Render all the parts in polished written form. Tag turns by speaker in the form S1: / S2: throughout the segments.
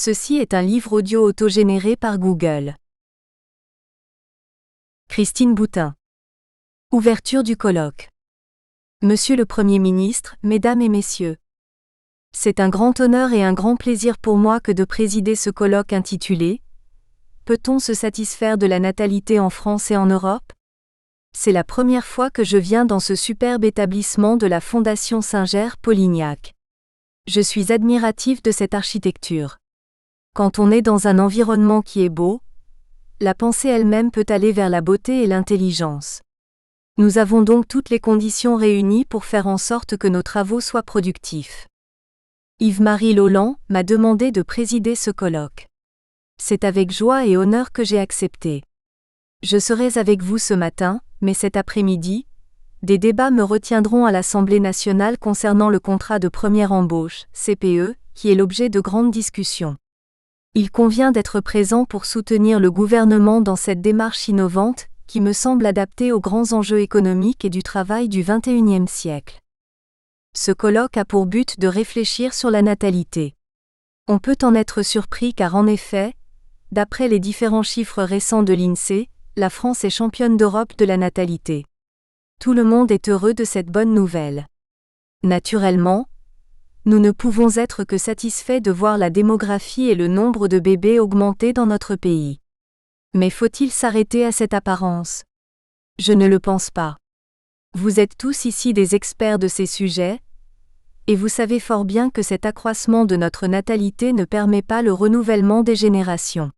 S1: Ceci est un livre audio autogénéré par Google. Christine Boutin. Ouverture du colloque. Monsieur le Premier ministre, Mesdames et Messieurs. C'est un grand honneur et un grand plaisir pour moi que de présider ce colloque intitulé « Peut-on se satisfaire de la natalité en France et en Europe ?» C'est la première fois que je viens dans ce superbe établissement de la Fondation Singer-Polignac. Je suis admiratif de cette architecture. Quand on est dans un environnement qui est beau, la pensée elle-même peut aller vers la beauté et l'intelligence. Nous avons donc toutes les conditions réunies pour faire en sorte que nos travaux soient productifs. Yves-Marie Lolland m'a demandé de présider ce colloque. C'est avec joie et honneur que j'ai accepté. Je serai avec vous ce matin, mais cet après-midi, des débats me retiendront à l'Assemblée nationale concernant le contrat de première embauche, CPE, qui est l'objet de grandes discussions. Il convient d'être présent pour soutenir le gouvernement dans cette démarche innovante, qui me semble adaptée aux grands enjeux économiques et du travail du XXIe siècle. Ce colloque a pour but de réfléchir sur la natalité. On peut en être surpris car en effet, d'après les différents chiffres récents de l'INSEE, la France est championne d'Europe de la natalité. Tout le monde est heureux de cette bonne nouvelle. Naturellement, nous ne pouvons être que satisfaits de voir la démographie et le nombre de bébés augmenter dans notre pays. Mais faut-il s'arrêter à cette apparence ? Je ne le pense pas. Vous êtes tous ici des experts de ces sujets, et vous savez fort bien que cet accroissement de notre natalité ne permet pas le renouvellement des générations.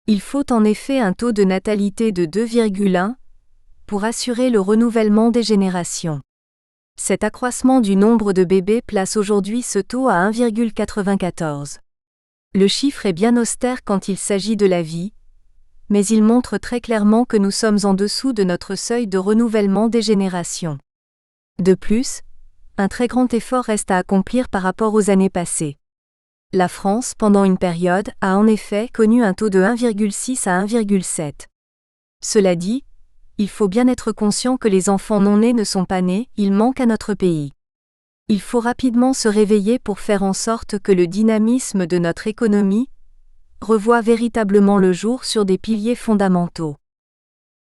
S1: Il faut en effet un taux de natalité de 2,1 pour assurer le renouvellement des générations. Cet accroissement du nombre de bébés place aujourd'hui ce taux à 1,94. Le chiffre est bien austère quand il s'agit de la vie, mais il montre très clairement que nous sommes en dessous de notre seuil de renouvellement des générations. De plus, un très grand effort reste à accomplir par rapport aux années passées. La France, pendant une période, a en effet connu un taux de 1,6 à 1,7. Cela dit, il faut bien être conscient que les enfants non nés ne sont pas nés, ils manquent à notre pays. Il faut rapidement se réveiller pour faire en sorte que le dynamisme de notre économie revoie véritablement le jour sur des piliers fondamentaux.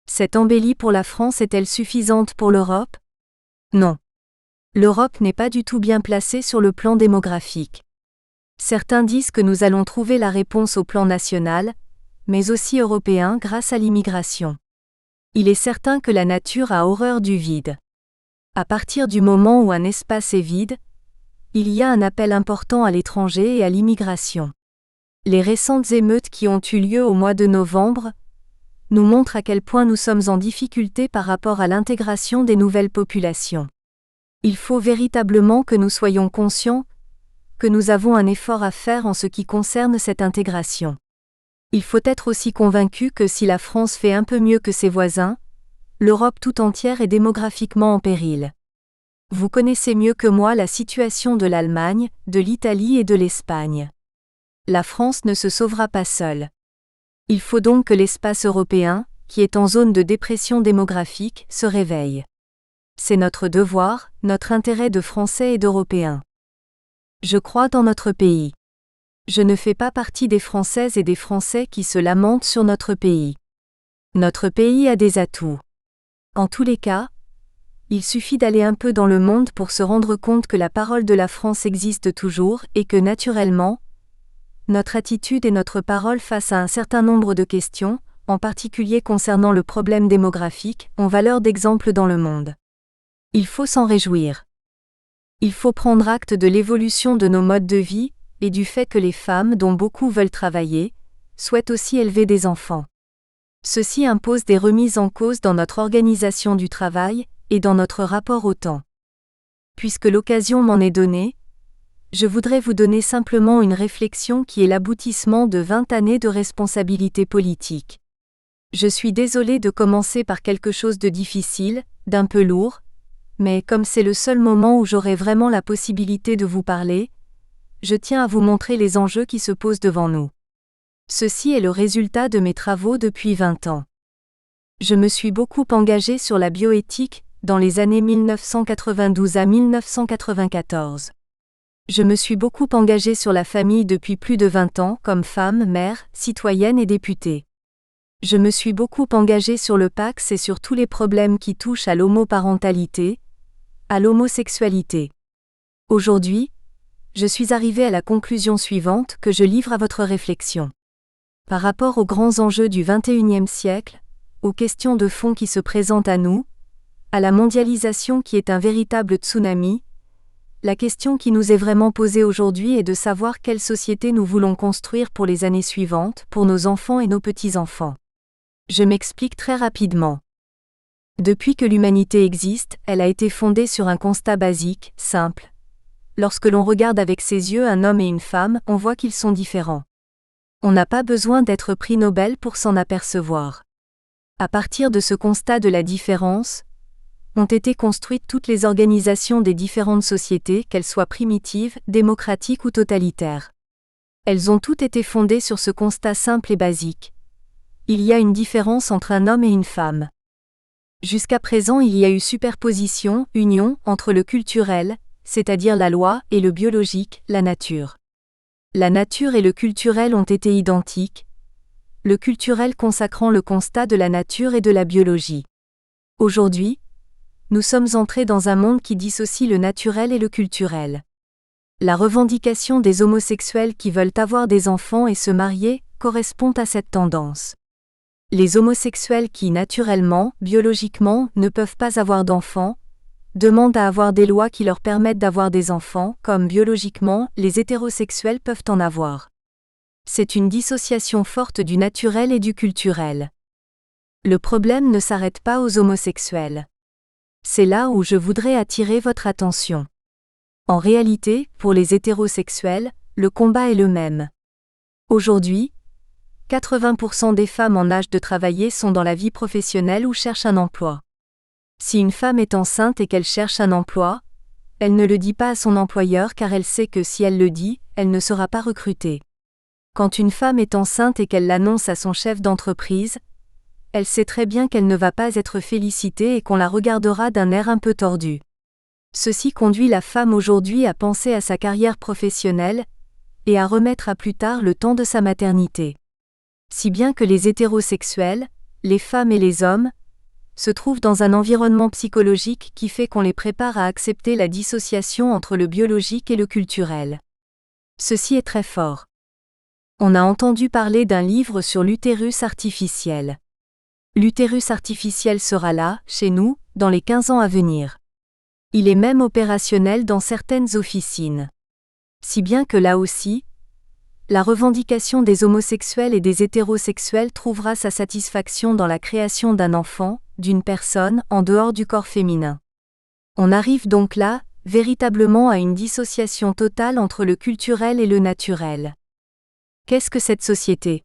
S1: Cette embellie pour la France est-elle suffisante pour l'Europe ? Non. L'Europe n'est pas du tout bien placée sur le plan démographique. Certains disent que nous allons trouver la réponse au plan national, mais aussi européen grâce à l'immigration. Il est certain que la nature a horreur du vide. À partir du moment où un espace est vide, il y a un appel important à l'étranger et à l'immigration. Les récentes émeutes qui ont eu lieu au mois de novembre nous montrent à quel point nous sommes en difficulté par rapport à l'intégration des nouvelles populations. Il faut véritablement que nous soyons conscients que nous avons un effort à faire en ce qui concerne cette intégration. Il faut être aussi convaincu que si la France fait un peu mieux que ses voisins, l'Europe tout entière est démographiquement en péril. Vous connaissez mieux que moi la situation de l'Allemagne, de l'Italie et de l'Espagne. La France ne se sauvera pas seule. Il faut donc que l'espace européen, qui est en zone de dépression démographique, se réveille. C'est notre devoir, notre intérêt de Français et d'Européens. Je crois dans notre pays. Je ne fais pas partie des Françaises et des Français qui se lamentent sur notre pays. Notre pays a des atouts. En tous les cas, il suffit d'aller un peu dans le monde pour se rendre compte que la parole de la France existe toujours et que naturellement, notre attitude et notre parole face à un certain nombre de questions, en particulier concernant le problème démographique, ont valeur d'exemple dans le monde. Il faut s'en réjouir. Il faut prendre acte de l'évolution de nos modes de vie, et du fait que les femmes, dont beaucoup veulent travailler, souhaitent aussi élever des enfants. Ceci impose des remises en cause dans notre organisation du travail, et dans notre rapport au temps. Puisque l'occasion m'en est donnée, je voudrais vous donner simplement une réflexion qui est l'aboutissement de 20 années de responsabilité politique. Je suis désolée de commencer par quelque chose de difficile, d'un peu lourd, mais comme c'est le seul moment où j'aurai vraiment la possibilité de vous parler, je tiens à vous montrer les enjeux qui se posent devant nous. Ceci est le résultat de mes travaux depuis 20 ans. Je me suis beaucoup engagée sur la bioéthique dans les années 1992 à 1994. Je me suis beaucoup engagée sur la famille depuis plus de 20 ans comme femme, mère, citoyenne et députée. Je me suis beaucoup engagée sur le PACS et sur tous les problèmes qui touchent à l'homoparentalité, à l'homosexualité. Aujourd'hui, je suis arrivée à la conclusion suivante que je livre à votre réflexion. Par rapport aux grands enjeux du XXIe siècle, aux questions de fond qui se présentent à nous, à la mondialisation qui est un véritable tsunami, la question qui nous est vraiment posée aujourd'hui est de savoir quelle société nous voulons construire pour les années suivantes, pour nos enfants et nos petits-enfants. Je m'explique très rapidement. Depuis que l'humanité existe, elle a été fondée sur un constat basique, simple. Lorsque l'on regarde avec ses yeux un homme et une femme, on voit qu'ils sont différents. On n'a pas besoin d'être prix Nobel pour s'en apercevoir. À partir de ce constat de la différence, ont été construites toutes les organisations des différentes sociétés, qu'elles soient primitives, démocratiques ou totalitaires. Elles ont toutes été fondées sur ce constat simple et basique. Il y a une différence entre un homme et une femme. Jusqu'à présent, il y a eu superposition, union, entre le culturel, c'est-à-dire la loi, et le biologique, la nature. La nature et le culturel ont été identiques, le culturel consacrant le constat de la nature et de la biologie. Aujourd'hui, nous sommes entrés dans un monde qui dissocie le naturel et le culturel. La revendication des homosexuels qui veulent avoir des enfants et se marier correspond à cette tendance. Les homosexuels qui, naturellement, biologiquement, ne peuvent pas avoir d'enfants, demandent à avoir des lois qui leur permettent d'avoir des enfants, comme biologiquement, les hétérosexuels peuvent en avoir. C'est une dissociation forte du naturel et du culturel. Le problème ne s'arrête pas aux homosexuels. C'est là où je voudrais attirer votre attention. En réalité, pour les hétérosexuels, le combat est le même. Aujourd'hui, 80% des femmes en âge de travailler sont dans la vie professionnelle ou cherchent un emploi. Si une femme est enceinte et qu'elle cherche un emploi, elle ne le dit pas à son employeur car elle sait que si elle le dit, elle ne sera pas recrutée. Quand une femme est enceinte et qu'elle l'annonce à son chef d'entreprise, elle sait très bien qu'elle ne va pas être félicitée et qu'on la regardera d'un air un peu tordu. Ceci conduit la femme aujourd'hui à penser à sa carrière professionnelle et à remettre à plus tard le temps de sa maternité. Si bien que les hétérosexuels, les femmes et les hommes, se trouvent dans un environnement psychologique qui fait qu'on les prépare à accepter la dissociation entre le biologique et le culturel. Ceci est très fort. On a entendu parler d'un livre sur l'utérus artificiel. L'utérus artificiel sera là, chez nous, dans les 15 ans à venir. Il est même opérationnel dans certaines officines. Si bien que là aussi, la revendication des homosexuels et des hétérosexuels trouvera sa satisfaction dans la création d'un enfant, d'une personne, en dehors du corps féminin. On arrive donc là, véritablement à une dissociation totale entre le culturel et le naturel. Qu'est-ce que cette société?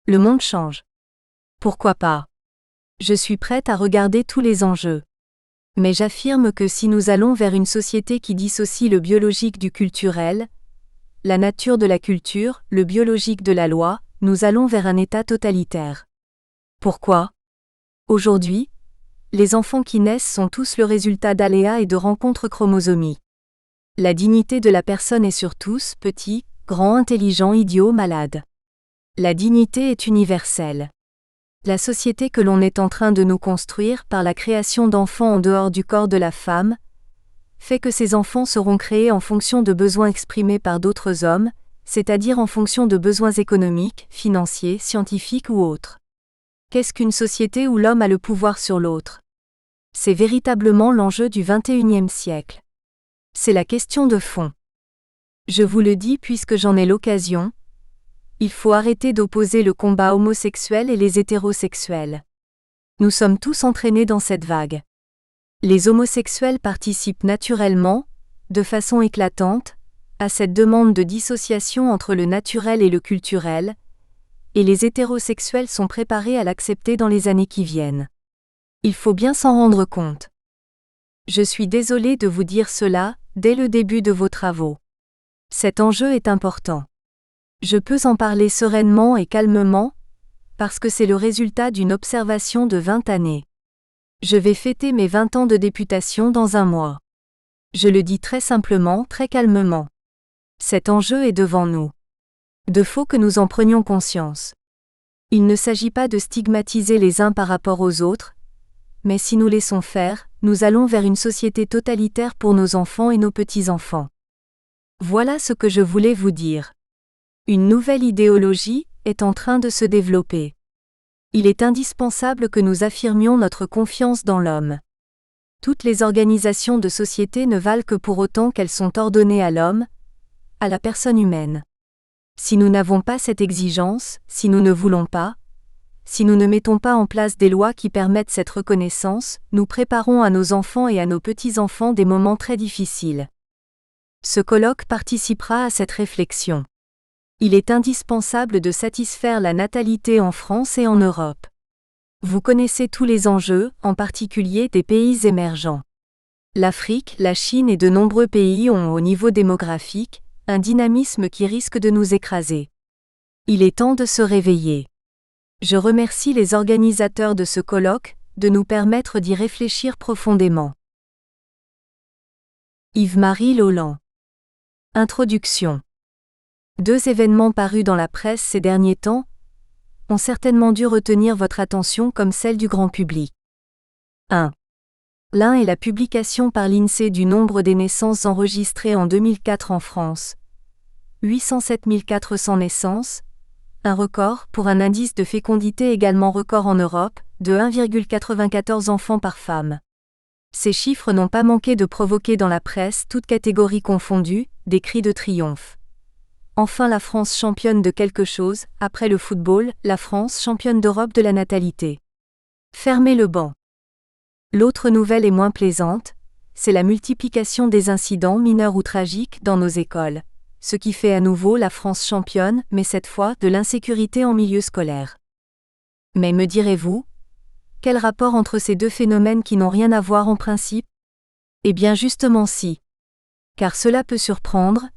S1: Le monde change. Pourquoi pas? Je suis prête à regarder tous les enjeux. Mais j'affirme que si nous allons vers une société qui dissocie le biologique du culturel, la nature de la culture, le biologique de la loi, nous allons vers un état totalitaire. Pourquoi? Aujourd'hui, les enfants qui naissent sont tous le résultat d'aléas et de rencontres chromosomiques. La dignité de la personne est sur tous, petits, grands, intelligents, idiots, malades. La dignité est universelle. La société que l'on est en train de nous construire par la création d'enfants en dehors du corps de la femme, fait que ces enfants seront créés en fonction de besoins exprimés par d'autres hommes, c'est-à-dire en fonction de besoins économiques, financiers, scientifiques ou autres. Qu'est-ce qu'une société où l'homme a le pouvoir sur l'autre? C'est véritablement l'enjeu du XXIe siècle. C'est la question de fond. Je vous le dis puisque j'en ai l'occasion, il faut arrêter d'opposer le combat homosexuel et les hétérosexuels. Nous sommes tous entraînés dans cette vague. Les homosexuels participent naturellement, de façon éclatante, à cette demande de dissociation entre le naturel et le culturel, et les hétérosexuels sont préparés à l'accepter dans les années qui viennent. Il faut bien s'en rendre compte. Je suis désolée de vous dire cela, dès le début de vos travaux. Cet enjeu est important. Je peux en parler sereinement et calmement, parce que c'est le résultat d'une observation de 20 années. Je vais fêter mes 20 ans de députation dans un mois. Je le dis très simplement, très calmement. Cet enjeu est devant nous. De faut que nous en prenions conscience. Il ne s'agit pas de stigmatiser les uns par rapport aux autres, mais si nous laissons faire, nous allons vers une société totalitaire pour nos enfants et nos petits-enfants. Voilà ce que je voulais vous dire. Une nouvelle idéologie est en train de se développer. Il est indispensable que nous affirmions notre confiance dans l'homme. Toutes les organisations de société ne valent que pour autant qu'elles sont ordonnées à l'homme, à la personne humaine. Si nous n'avons pas cette exigence, si nous ne voulons pas, si nous ne mettons pas en place des lois qui permettent cette reconnaissance, nous préparons à nos enfants et à nos petits-enfants des moments très difficiles. Ce colloque participera à cette réflexion. Il est indispensable de satisfaire la natalité en France et en Europe. Vous connaissez tous les enjeux, en particulier des pays émergents. L'Afrique, la Chine et de nombreux pays ont au niveau démographique un dynamisme qui risque de nous écraser. Il est temps de se réveiller. Je remercie les organisateurs de ce colloque de nous permettre d'y réfléchir profondément. Yves-Marie Lolland. Introduction. 2 événements parus dans la presse ces derniers temps ont certainement dû retenir votre attention comme celle du grand public. 1. L'un est la publication par l'INSEE du nombre des naissances enregistrées en 2004 en France. 807 400 naissances, un record pour un indice de fécondité également record en Europe, de 1,94 enfants par femme. Ces chiffres n'ont pas manqué de provoquer dans la presse, toutes catégories confondues, des cris de triomphe. Enfin la France championne de quelque chose, après le football, la France championne d'Europe de la natalité. Fermez le banc. L'autre nouvelle est moins plaisante, c'est la multiplication des incidents mineurs ou tragiques dans nos écoles, ce qui fait à nouveau la France championne, mais cette fois de l'insécurité en milieu scolaire. Mais me direz-vous, quel rapport entre ces 2 phénomènes qui n'ont rien à voir en principe ? Eh bien justement si. Car cela peut surprendre.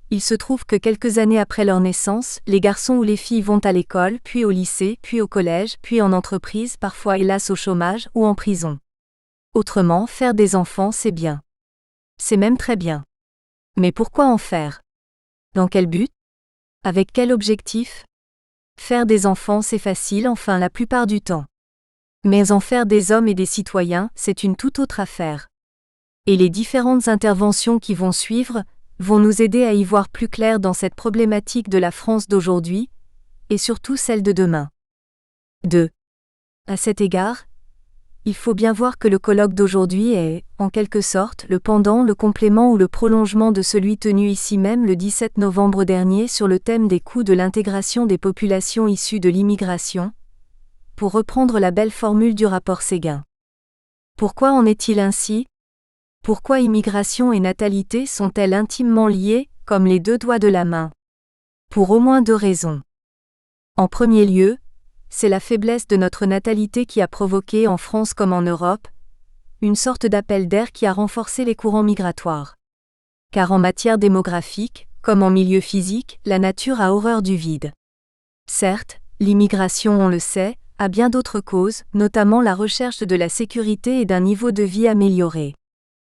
S1: Il se trouve que quelques années après leur naissance, les garçons ou les filles vont à l'école, puis au lycée, puis au collège, puis en entreprise, parfois hélas au chômage ou en prison. Autrement, faire des enfants c'est bien. C'est même très bien. Mais pourquoi en faire ? Dans quel but ? Avec quel objectif ? Faire des enfants c'est facile enfin la plupart du temps. Mais en faire des hommes et des citoyens, c'est une toute autre affaire. Et les différentes interventions qui vont suivre vont nous aider à y voir plus clair dans cette problématique de la France d'aujourd'hui, et surtout celle de demain. 2. À cet égard, il faut bien voir que le colloque d'aujourd'hui est, en quelque sorte, le pendant, le complément ou le prolongement de celui tenu ici même le 17 novembre dernier sur le thème des coûts de l'intégration des populations issues de l'immigration, pour reprendre la belle formule du rapport Séguin. Pourquoi en est-il ainsi ? Pourquoi immigration et natalité sont-elles intimement liées, comme les 2 doigts de la main ? Pour au moins 2 raisons. En premier lieu, c'est la faiblesse de notre natalité qui a provoqué, en France comme en Europe, une sorte d'appel d'air qui a renforcé les courants migratoires. Car en matière démographique, comme en milieu physique, la nature a horreur du vide. Certes, l'immigration, on le sait, a bien d'autres causes, notamment la recherche de la sécurité et d'un niveau de vie amélioré.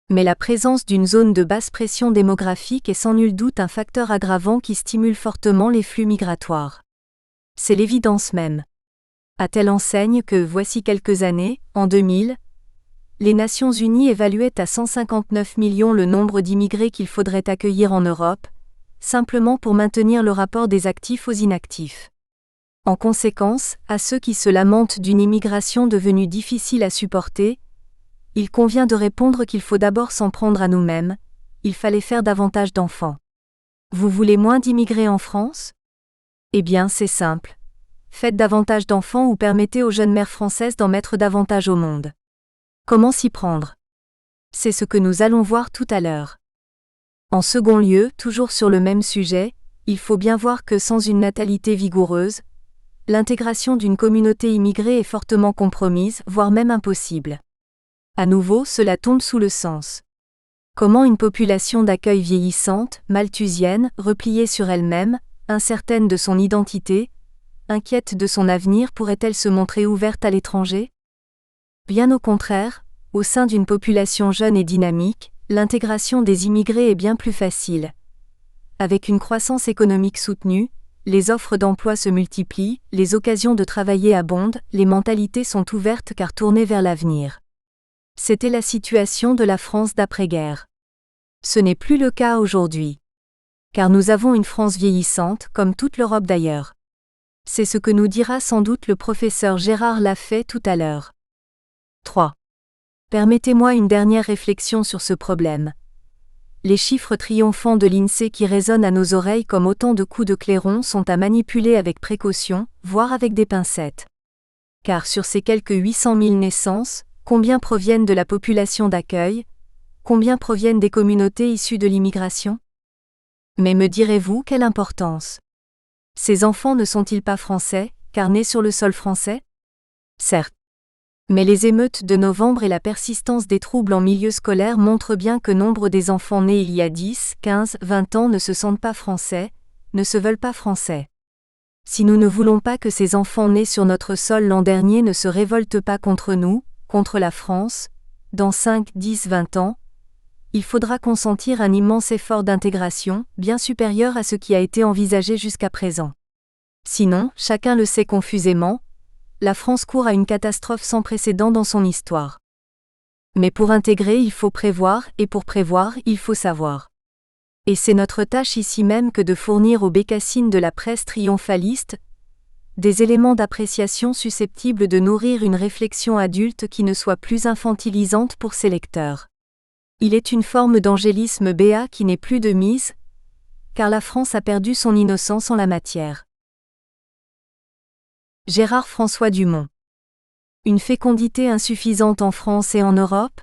S1: Mais la présence d'une zone de basse pression démographique est sans nul doute un facteur aggravant qui stimule fortement les flux migratoires. C'est l'évidence même. À telle enseigne que, voici quelques années, en 2000, les Nations Unies évaluaient à 159 millions le nombre d'immigrés qu'il faudrait accueillir en Europe, simplement pour maintenir le rapport des actifs aux inactifs. En conséquence, à ceux qui se lamentent d'une immigration devenue difficile à supporter, il convient de répondre qu'il faut d'abord s'en prendre à nous-mêmes, il fallait faire davantage d'enfants. Vous voulez moins d'immigrés en France ? Eh bien, c'est simple. Faites davantage d'enfants ou permettez aux jeunes mères françaises d'en mettre davantage au monde. Comment s'y prendre ? C'est ce que nous allons voir tout à l'heure. En second lieu, toujours sur le même sujet, il faut bien voir que sans une natalité vigoureuse, l'intégration d'une communauté immigrée est fortement compromise, voire même impossible. À nouveau, cela tombe sous le sens. Comment une population d'accueil vieillissante, malthusienne, repliée sur elle-même, incertaine de son identité, inquiète de son avenir pourrait-elle se montrer ouverte à l'étranger ? Bien au contraire, au sein d'une population jeune et dynamique, l'intégration des immigrés est bien plus facile. Avec une croissance économique soutenue, les offres d'emploi se multiplient, les occasions de travailler abondent, les mentalités sont ouvertes car tournées vers l'avenir. C'était la situation de la France d'après-guerre. Ce n'est plus le cas aujourd'hui. Car nous avons une France vieillissante, comme toute l'Europe d'ailleurs. C'est ce que nous dira sans doute le professeur Gérard Lafay tout à l'heure. 3. Permettez-moi une dernière réflexion sur ce problème. Les chiffres triomphants de l'INSEE qui résonnent à nos oreilles comme autant de coups de clairon sont à manipuler avec précaution, voire avec des pincettes. Car sur ces quelques 800 000 naissances, combien proviennent de la population d'accueil? Combien proviennent des communautés issues de l'immigration? Mais me direz-vous quelle importance? Ces enfants ne sont-ils pas français, car nés sur le sol français? Certes. Mais les émeutes de novembre et la persistance des troubles en milieu scolaire montrent bien que nombre des enfants nés il y a 10, 15, 20 ans ne se sentent pas français, ne se veulent pas français. Si nous ne voulons pas que ces enfants nés sur notre sol l'an dernier ne se révoltent pas contre nous, contre la France, dans 5, 10, 20 ans, il faudra consentir un immense effort d'intégration, bien supérieur à ce qui a été envisagé jusqu'à présent. Sinon, chacun le sait confusément, la France court à une catastrophe sans précédent dans son histoire. Mais pour intégrer il faut prévoir, et pour prévoir il faut savoir. Et c'est notre tâche ici même que de fournir aux bécassines de la presse triomphaliste des éléments d'appréciation susceptibles de nourrir une réflexion adulte qui ne soit plus infantilisante pour ses lecteurs. Il est une forme d'angélisme béat qui n'est plus de mise, car la France a perdu son innocence en la matière. Gérard François Dumont. Une fécondité insuffisante en France et en Europe?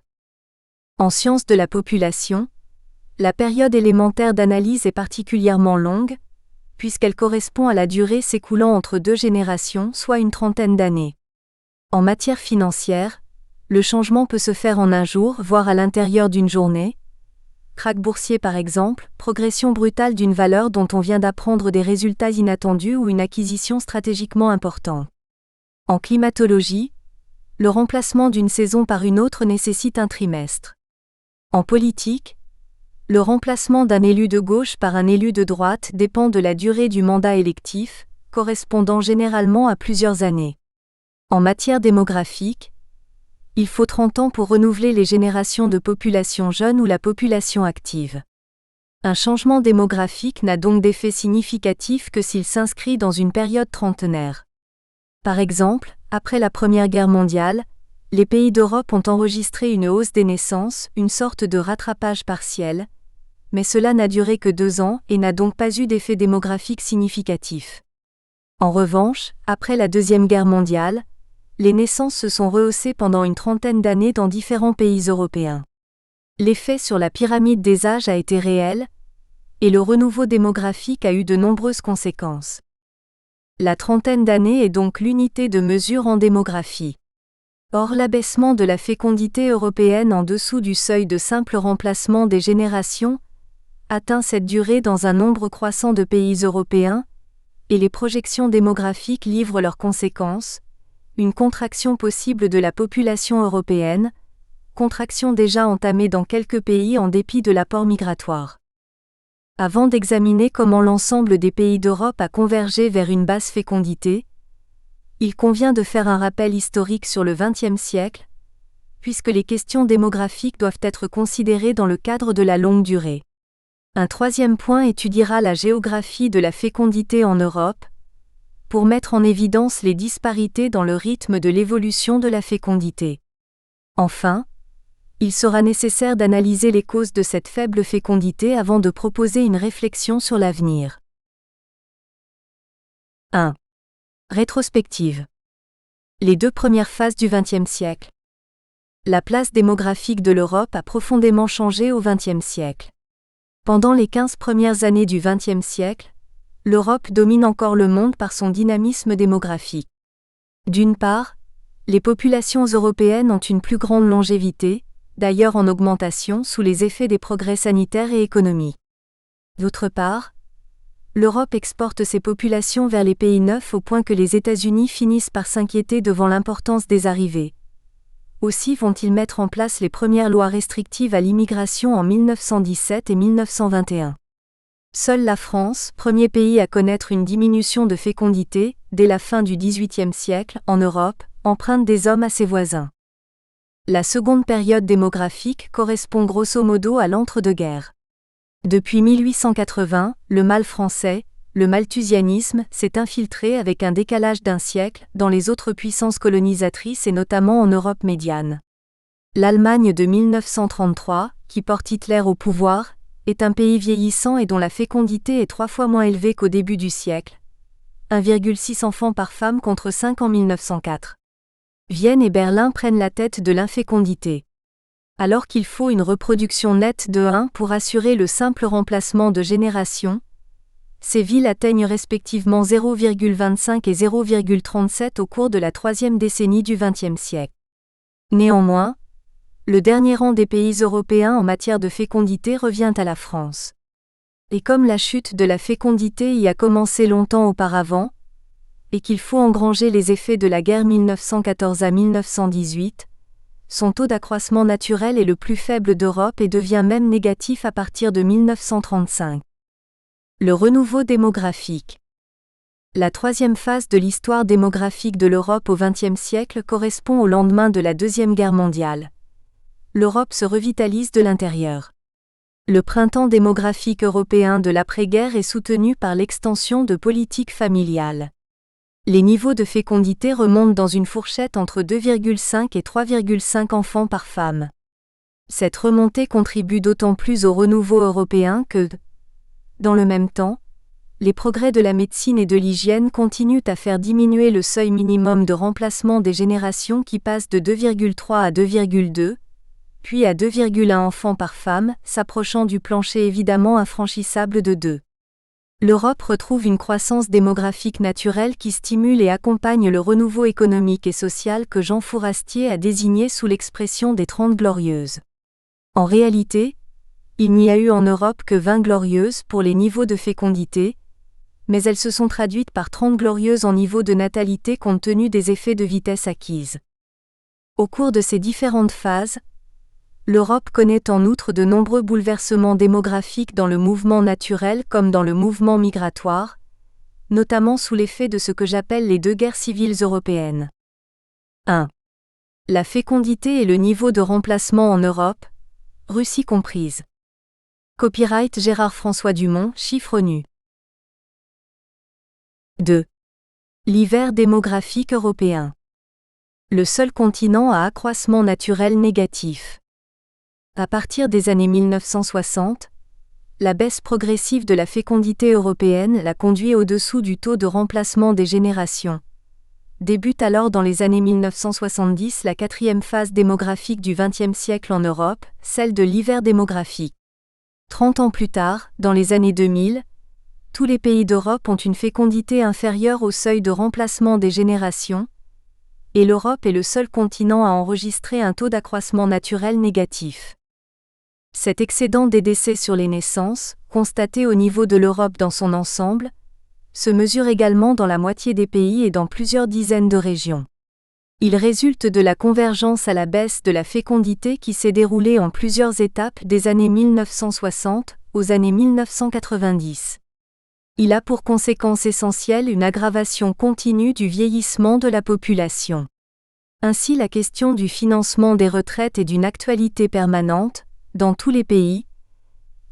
S1: En sciences de la population, la période élémentaire d'analyse est particulièrement longue, puisqu'elle correspond à la durée s'écoulant entre 2 générations, soit une trentaine d'années. En matière financière, le changement peut se faire en un jour, voire à l'intérieur d'une journée. Krach boursier par exemple, progression brutale d'une valeur dont on vient d'apprendre des résultats inattendus ou une acquisition stratégiquement importante. En climatologie, le remplacement d'une saison par une autre nécessite un trimestre. En politique, le remplacement d'un élu de gauche par un élu de droite dépend de la durée du mandat électif, correspondant généralement à plusieurs années. En matière démographique, il faut 30 ans pour renouveler les générations de population jeune ou la population active. Un changement démographique n'a donc d'effet significatif que s'il s'inscrit dans une période trentenaire. Par exemple, après la Première Guerre mondiale, les pays d'Europe ont enregistré une hausse des naissances, une sorte de rattrapage partiel, mais cela n'a duré que 2 ans et n'a donc pas eu d'effet démographique significatif. En revanche, après la Deuxième Guerre mondiale, les naissances se sont rehaussées pendant une trentaine d'années dans différents pays européens. L'effet sur la pyramide des âges a été réel, et le renouveau démographique a eu de nombreuses conséquences. La trentaine d'années est donc l'unité de mesure en démographie. Or l'abaissement de la fécondité européenne en dessous du seuil de simple remplacement des générations atteint cette durée dans un nombre croissant de pays européens, et les projections démographiques livrent leurs conséquences, une contraction possible de la population européenne, contraction déjà entamée dans quelques pays en dépit de l'apport migratoire. Avant d'examiner comment l'ensemble des pays d'Europe a convergé vers une basse fécondité, il convient de faire un rappel historique sur le XXe siècle, puisque les questions démographiques doivent être considérées dans le cadre de la longue durée. Un troisième point étudiera la géographie de la fécondité en Europe, pour mettre en évidence les disparités dans le rythme de l'évolution de la fécondité. Enfin, il sera nécessaire d'analyser les causes de cette faible fécondité avant de proposer une réflexion sur l'avenir. 1. Rétrospective. Les 2 premières phases du XXe siècle. La place démographique de l'Europe a profondément changé au XXe siècle. Pendant les 15 premières années du XXe siècle, l'Europe domine encore le monde par son dynamisme démographique. D'une part, les populations européennes ont une plus grande longévité, d'ailleurs en augmentation sous les effets des progrès sanitaires et économiques. D'autre part, l'Europe exporte ses populations vers les pays neufs au point que les États-Unis finissent par s'inquiéter devant l'importance des arrivées. Aussi vont-ils mettre en place les premières lois restrictives à l'immigration en 1917 et 1921. Seule la France, premier pays à connaître une diminution de fécondité, dès la fin du XVIIIe siècle, en Europe, emprunte des hommes à ses voisins. La seconde période démographique correspond grosso modo à l'entre-deux-guerres. Depuis 1880, le mâle français, le malthusianisme, s'est infiltré avec un décalage d'un siècle dans les autres puissances colonisatrices et notamment en Europe médiane. L'Allemagne de 1933, qui porte Hitler au pouvoir, est un pays vieillissant et dont la fécondité est 3 fois moins élevée qu'au début du siècle. 1,6 enfants par femme contre 5 en 1904. Vienne et Berlin prennent la tête de l'infécondité. Alors qu'il faut une reproduction nette de 1 pour assurer le simple remplacement de générations, ces villes atteignent respectivement 0,25 et 0,37 au cours de la troisième décennie du XXe siècle. Néanmoins, le dernier rang des pays européens en matière de fécondité revient à la France. Et comme la chute de la fécondité y a commencé longtemps auparavant, et qu'il faut engranger les effets de la guerre 1914 à 1918, son taux d'accroissement naturel est le plus faible d'Europe et devient même négatif à partir de 1935. Le renouveau démographique. La troisième phase de l'histoire démographique de l'Europe au XXe siècle correspond au lendemain de la Deuxième Guerre mondiale. L'Europe se revitalise de l'intérieur. Le printemps démographique européen de l'après-guerre est soutenu par l'extension de politiques familiales. Les niveaux de fécondité remontent dans une fourchette entre 2,5 et 3,5 enfants par femme. Cette remontée contribue d'autant plus au renouveau européen que, dans le même temps, les progrès de la médecine et de l'hygiène continuent à faire diminuer le seuil minimum de remplacement des générations qui passe de 2,3 à 2,2, puis à 2,1 enfants par femme, s'approchant du plancher évidemment infranchissable de 2. L'Europe retrouve une croissance démographique naturelle qui stimule et accompagne le renouveau économique et social que Jean Fourastier a désigné sous l'expression des 30 glorieuses. En réalité, il n'y a eu en Europe que 20 glorieuses pour les niveaux de fécondité, mais elles se sont traduites par 30 glorieuses en niveau de natalité compte tenu des effets de vitesse acquises. Au cours de ces différentes phases, l'Europe connaît en outre de nombreux bouleversements démographiques dans le mouvement naturel comme dans le mouvement migratoire, notamment sous l'effet de ce que j'appelle les 2 guerres civiles européennes. 1. La fécondité et le niveau de remplacement en Europe, Russie comprise. Copyright Gérard-François Dumont, chiffre nu. 2. L'hiver démographique européen. Le seul continent à accroissement naturel négatif. À partir des années 1960, la baisse progressive de la fécondité européenne l'a conduit au-dessous du taux de remplacement des générations. Débute alors dans les années 1970 la 4e phase démographique du XXe siècle en Europe, celle de l'hiver démographique. 30 ans plus tard, dans les années 2000, tous les pays d'Europe ont une fécondité inférieure au seuil de remplacement des générations, et l'Europe est le seul continent à enregistrer un taux d'accroissement naturel négatif. Cet excédent des décès sur les naissances, constaté au niveau de l'Europe dans son ensemble, se mesure également dans la moitié des pays et dans plusieurs dizaines de régions. Il résulte de la convergence à la baisse de la fécondité qui s'est déroulée en plusieurs étapes des années 1960 aux années 1990. Il a pour conséquence essentielle une aggravation continue du vieillissement de la population. Ainsi la question du financement des retraites est d'une actualité permanente, dans tous les pays,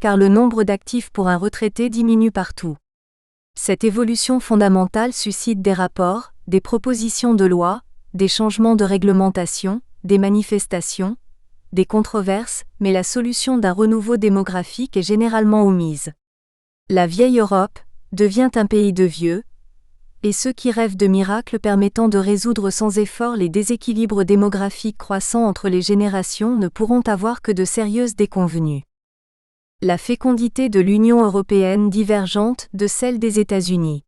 S1: car le nombre d'actifs pour un retraité diminue partout. Cette évolution fondamentale suscite des rapports, des propositions de loi, des changements de réglementation, des manifestations, des controverses, mais la solution d'un renouveau démographique est généralement omise. La vieille Europe devient un pays de vieux, et ceux qui rêvent de miracles permettant de résoudre sans effort les déséquilibres démographiques croissants entre les générations ne pourront avoir que de sérieuses déconvenues. La fécondité de l'Union européenne divergente de celle des États-Unis.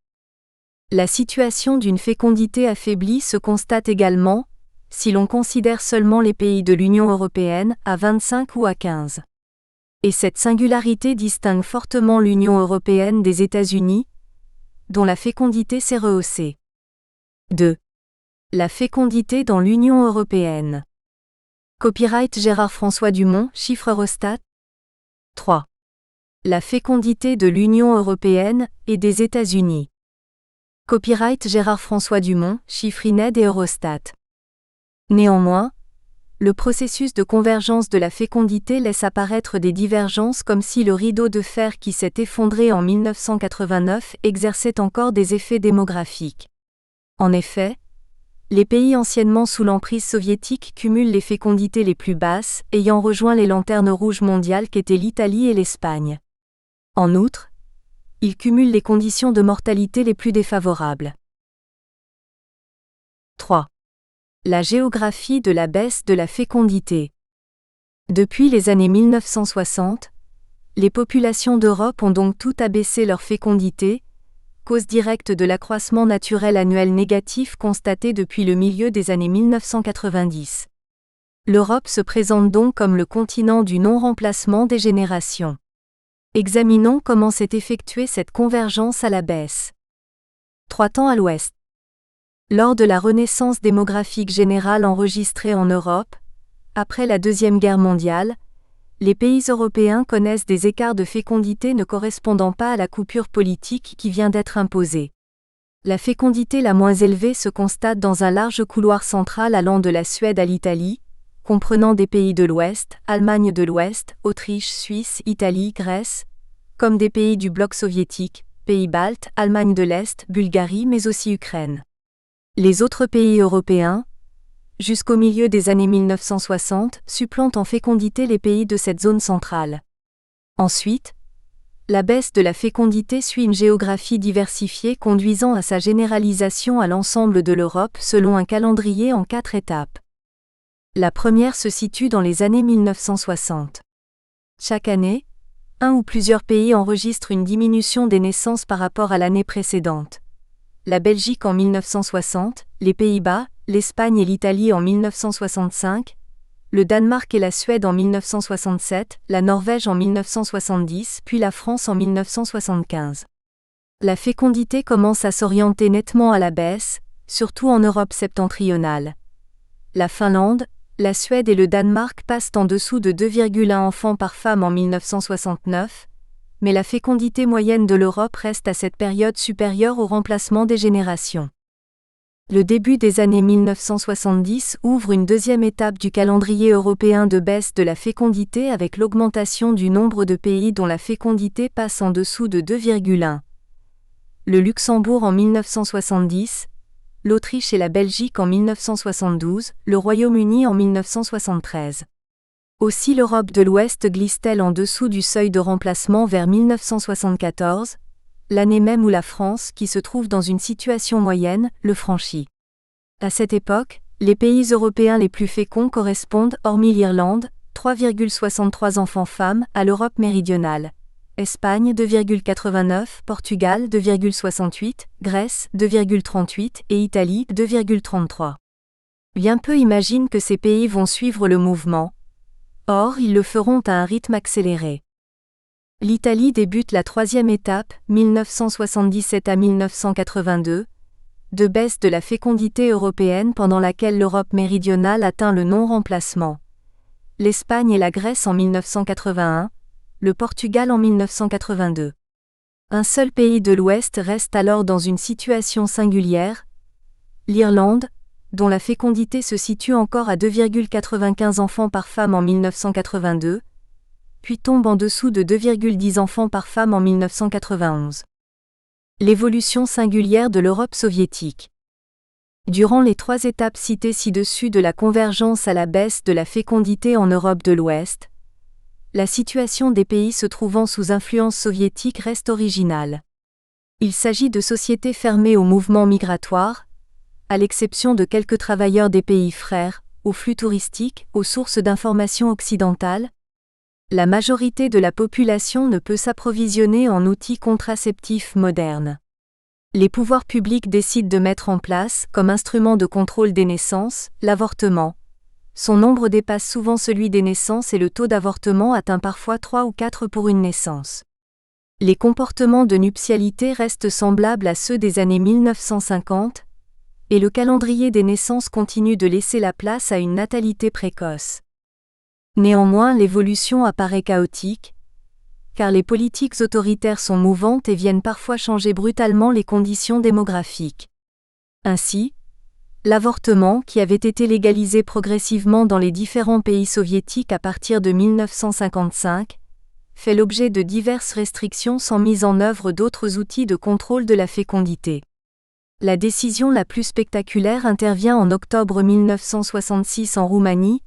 S1: La situation d'une fécondité affaiblie se constate également, si l'on considère seulement les pays de l'Union européenne, à 25 ou à 15. Et cette singularité distingue fortement l'Union européenne des États-Unis, dont la fécondité s'est rehaussée. 2. La fécondité dans l'Union européenne. Copyright Gérard-François Dumont, chiffre Eurostat. 3. La fécondité de l'Union européenne et des États-Unis. Copyright Gérard-François Dumont, Chiffrined et Eurostat. Néanmoins, le processus de convergence de la fécondité laisse apparaître des divergences comme si le rideau de fer qui s'est effondré en 1989 exerçait encore des effets démographiques. En effet, les pays anciennement sous l'emprise soviétique cumulent les fécondités les plus basses, ayant rejoint les lanternes rouges mondiales qu'étaient l'Italie et l'Espagne. En outre, ils cumulent les conditions de mortalité les plus défavorables. 3. La géographie de la baisse de la fécondité. Depuis les années 1960, les populations d'Europe ont donc toutes abaissé leur fécondité, cause directe de l'accroissement naturel annuel négatif constaté depuis le milieu des années 1990. L'Europe se présente donc comme le continent du non-remplacement des générations. Examinons comment s'est effectuée cette convergence à la baisse. 3 temps à l'ouest. Lors de la renaissance démographique générale enregistrée en Europe, après la Deuxième Guerre mondiale, les pays européens connaissent des écarts de fécondité ne correspondant pas à la coupure politique qui vient d'être imposée. La fécondité la moins élevée se constate dans un large couloir central allant de la Suède à l'Italie, comprenant des pays de l'Ouest, Allemagne de l'Ouest, Autriche, Suisse, Italie, Grèce, comme des pays du bloc soviétique, pays baltes, Allemagne de l'Est, Bulgarie mais aussi Ukraine. Les autres pays européens, jusqu'au milieu des années 1960, supplantent en fécondité les pays de cette zone centrale. Ensuite, la baisse de la fécondité suit une géographie diversifiée conduisant à sa généralisation à l'ensemble de l'Europe selon un calendrier en 4 étapes. La première se situe dans les années 1960. Chaque année, un ou plusieurs pays enregistrent une diminution des naissances par rapport à l'année précédente. La Belgique en 1960, les Pays-Bas, l'Espagne et l'Italie en 1965, le Danemark et la Suède en 1967, la Norvège en 1970, puis la France en 1975. La fécondité commence à s'orienter nettement à la baisse, surtout en Europe septentrionale. La Finlande, la Suède et le Danemark passent en dessous de 2,1 enfants par femme en 1969, mais la fécondité moyenne de l'Europe reste à cette période supérieure au remplacement des générations. Le début des années 1970 ouvre une deuxième étape du calendrier européen de baisse de la fécondité avec l'augmentation du nombre de pays dont la fécondité passe en dessous de 2,1. Le Luxembourg en 1970, l'Autriche et la Belgique en 1972, le Royaume-Uni en 1973. Aussi l'Europe de l'Ouest glisse-t-elle en dessous du seuil de remplacement vers 1974, l'année même où la France, qui se trouve dans une situation moyenne, le franchit. À cette époque, les pays européens les plus féconds correspondent, hormis l'Irlande, 3,63 enfants-femmes, à l'Europe méridionale. Espagne 2,89, Portugal 2,68, Grèce 2,38 et Italie 2,33. Bien peu imaginent que ces pays vont suivre le mouvement. Or, ils le feront à un rythme accéléré. L'Italie débute la troisième étape, 1977 à 1982, de baisse de la fécondité européenne pendant laquelle l'Europe méridionale atteint le non-remplacement. L'Espagne et la Grèce en 1981, le Portugal en 1982. Un seul pays de l'Ouest reste alors dans une situation singulière, l'Irlande, dont la fécondité se situe encore à 2,95 enfants par femme en 1982, puis tombe en dessous de 2,10 enfants par femme en 1991. L'évolution singulière de l'Europe soviétique. Durant les 3 étapes citées ci-dessus de la convergence à la baisse de la fécondité en Europe de l'Ouest, la situation des pays se trouvant sous influence soviétique reste originale. Il s'agit de sociétés fermées aux mouvements migratoires, à l'exception de quelques travailleurs des pays frères, aux flux touristiques, aux sources d'information occidentales. La majorité de la population ne peut s'approvisionner en outils contraceptifs modernes. Les pouvoirs publics décident de mettre en place, comme instrument de contrôle des naissances, l'avortement. Son nombre dépasse souvent celui des naissances et le taux d'avortement atteint parfois 3 ou 4 pour une naissance. Les comportements de nuptialité restent semblables à ceux des années 1950, et le calendrier des naissances continue de laisser la place à une natalité précoce. Néanmoins, l'évolution apparaît chaotique, car les politiques autoritaires sont mouvantes et viennent parfois changer brutalement les conditions démographiques. Ainsi, l'avortement, qui avait été légalisé progressivement dans les différents pays soviétiques à partir de 1955, fait l'objet de diverses restrictions sans mise en œuvre d'autres outils de contrôle de la fécondité. La décision la plus spectaculaire intervient en octobre 1966 en Roumanie,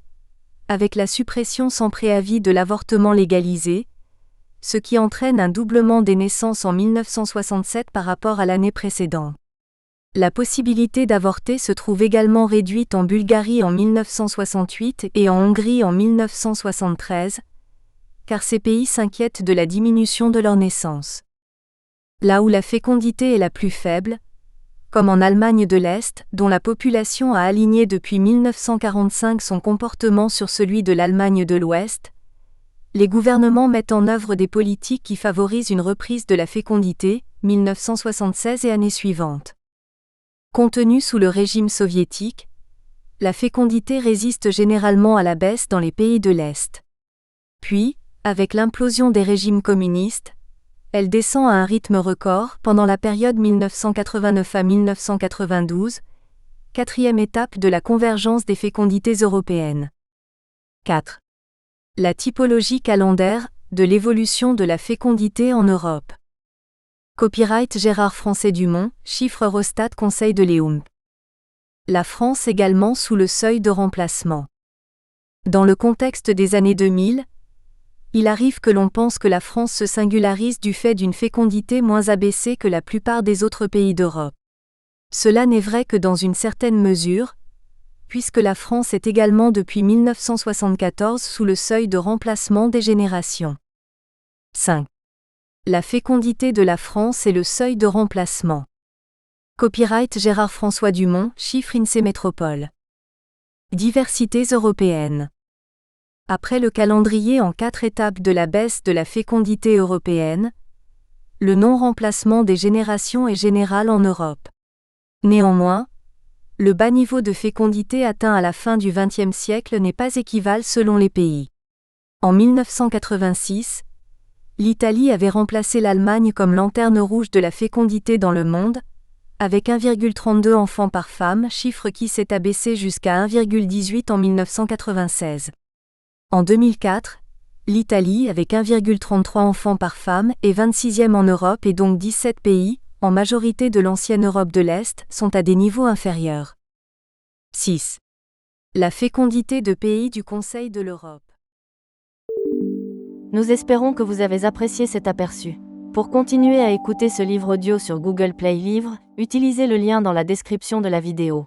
S1: avec la suppression sans préavis de l'avortement légalisé, ce qui entraîne un doublement des naissances en 1967 par rapport à l'année précédente. La possibilité d'avorter se trouve également réduite en Bulgarie en 1968 et en Hongrie en 1973, car ces pays s'inquiètent de la diminution de leurs naissances. Là où la fécondité est la plus faible, comme en Allemagne de l'Est, dont la population a aligné depuis 1945 son comportement sur celui de l'Allemagne de l'Ouest, les gouvernements mettent en œuvre des politiques qui favorisent une reprise de la fécondité, 1976 et années suivantes. Contenue sous le régime soviétique, la fécondité résiste généralement à la baisse dans les pays de l'Est. Puis, avec l'implosion des régimes communistes, elle descend à un rythme record pendant la période 1989 à 1992, quatrième étape de la convergence des fécondités européennes. 4. La typologie calendaire de l'évolution de la fécondité en Europe. Copyright Gérard Français-Dumont, chiffre Eurostat Conseil de l'EUM. La France également sous le seuil de remplacement. Dans le contexte des années 2000, il arrive que l'on pense que la France se singularise du fait d'une fécondité moins abaissée que la plupart des autres pays d'Europe. Cela n'est vrai que dans une certaine mesure, puisque la France est également depuis 1974 sous le seuil de remplacement des générations. 5. La fécondité de la France et le seuil de remplacement. Copyright Gérard François Dumont, chiffre INSEE Métropole. Diversités européennes. Après le calendrier en 4 étapes de la baisse de la fécondité européenne, le non-remplacement des générations est général en Europe. Néanmoins, le bas niveau de fécondité atteint à la fin du XXe siècle n'est pas équivalent selon les pays. En 1986, l'Italie avait remplacé l'Allemagne comme lanterne rouge de la fécondité dans le monde, avec 1,32 enfants par femme, chiffre qui s'est abaissé jusqu'à 1,18 en 1996. En 2004, l'Italie, avec 1,33 enfants par femme, est 26e en Europe et donc 17 pays, en majorité de l'ancienne Europe de l'Est, sont à des niveaux inférieurs. 6. La fécondité de pays du Conseil de l'Europe.
S2: Nous espérons que vous avez apprécié cet aperçu. Pour continuer à écouter ce livre audio sur Google Play Livres, utilisez le lien dans la description de la vidéo.